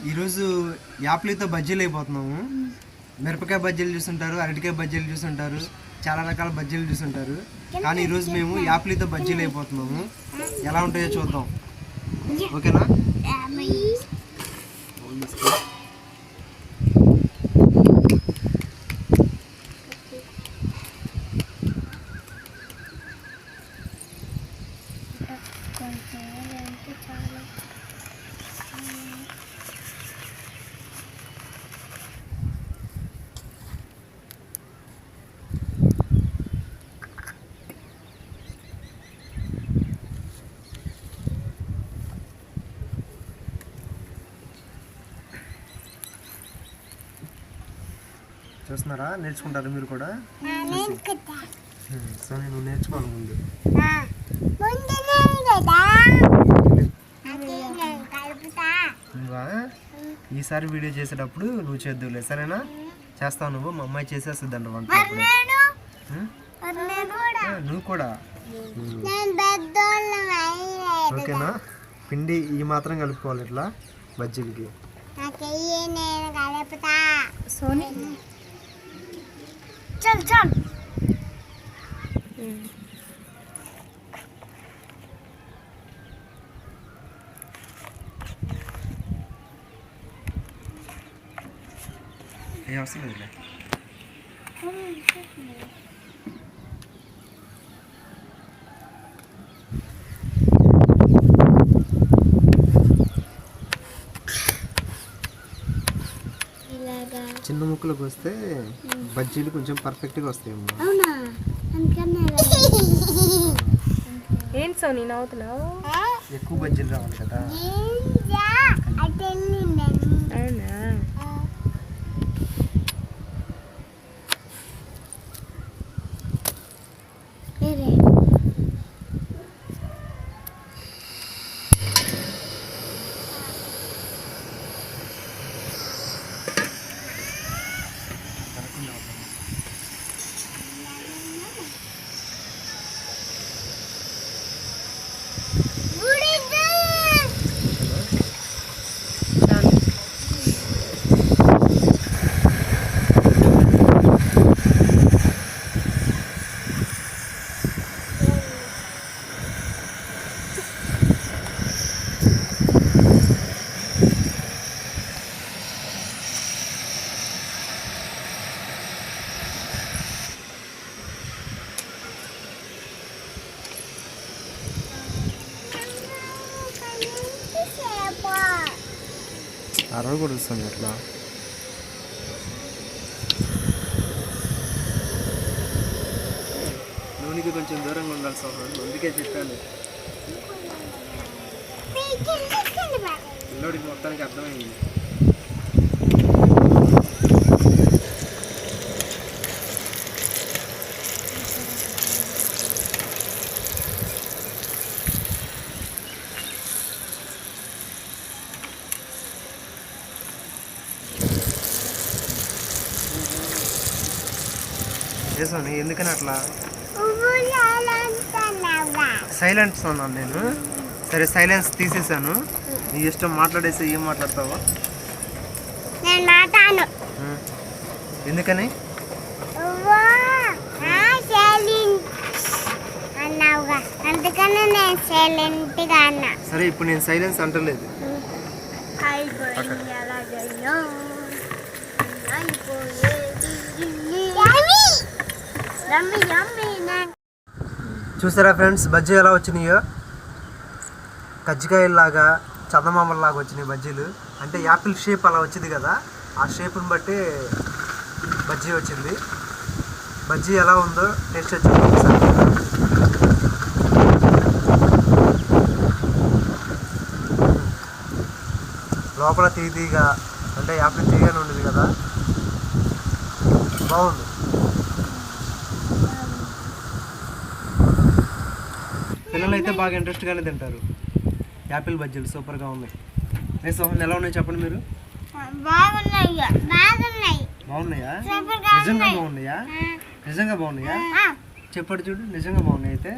ఈరోజు యాప్లీతో బజ్జీలు అయిపోతున్నాము. మిరపకాయ బజ్జీలు చూస్తుంటారు, అరటికాయ బజ్జీలు చూస్తుంటారు, చాలా రకాల బజ్జీలు చూస్తుంటారు. కానీ ఈరోజు మేము యాప్లీతో బజ్జీలు అయిపోతున్నాము. ఎలా ఉంటాయో చూద్దాం. ఓకేనా? చూస్తున్నారా? నేర్చుకుంటారు మీరు కూడా? సో నేను నేర్చుకోవాలి ముందు. ఈసారి వీడియో చేసేటప్పుడు నువ్వు చేద్దులే, సరేనా? చేస్తావు నువ్వు, మా అమ్మాయి చేసేస్తుందంట వంట. నువ్వు కూడా ఓకేనా? పిండి ఈ మాత్రం కలుపుకోవాలి ఇట్లా బజ్జీలకి. సోనీ चल चल ये అవసరం లేదు. చిన్న ముక్కలకు వస్తే బజ్జీలు కొంచెం పర్ఫెక్ట్గా వస్తాయి. ఏంటి సోనీ నవ్వుతున్నావు? ఎక్కువ బజ్జీలు రావాలి కదా. అవునా? అరవ కూడా వస్తుంది అట్లా. నూనెకి కొంచెం దూరంగా ఉండాల్సి వస్తుంది, అందుకే చెప్పాను. పిల్లోడికి మొత్తానికి అర్థమైంది. చేసాను. ఎందుకని అట్లా సైలెన్స్ ఉన్నాను నేను. సరే సైలెన్స్ తీసేసాను. నీ ఇష్టం, మాట్లాడేసి ఏం మాట్లాడతావా? ఎందుకని? సరే ఇప్పుడు నేను సైలెన్స్ అంటలేదు. చూసారా ఫ్రెండ్స్, బజ్జీ ఎలా వచ్చినాయో? కజ్జికాయలాగా, చందమామలాగా వచ్చినాయి బజ్జీలు. అంటే యాపిల్ షేప్ అలా వచ్చింది కదా, ఆ షేప్ని బట్టి బజ్జీ వచ్చింది. బజ్జీ ఎలా ఉందో టేస్ట్ వచ్చింది ఒకసారి. లోపల తీగా, అంటే యాపిల్ తీగానే ఉండేది కదా, బాగుంది. పిల్లలు అయితే బాగా ఇంట్రెస్ట్గానే తింటారు. యాపిల్ బజ్జీలు సూపర్గా ఉన్నాయి. సోహన్ ఎలా ఉన్నాయి చెప్పండి మీరు? బాగున్నాయా? నిజంగా బాగున్నాయా? నిజంగా బాగున్నాయా? చెప్పండి చూడు, నిజంగా బాగున్నాయి అయితే.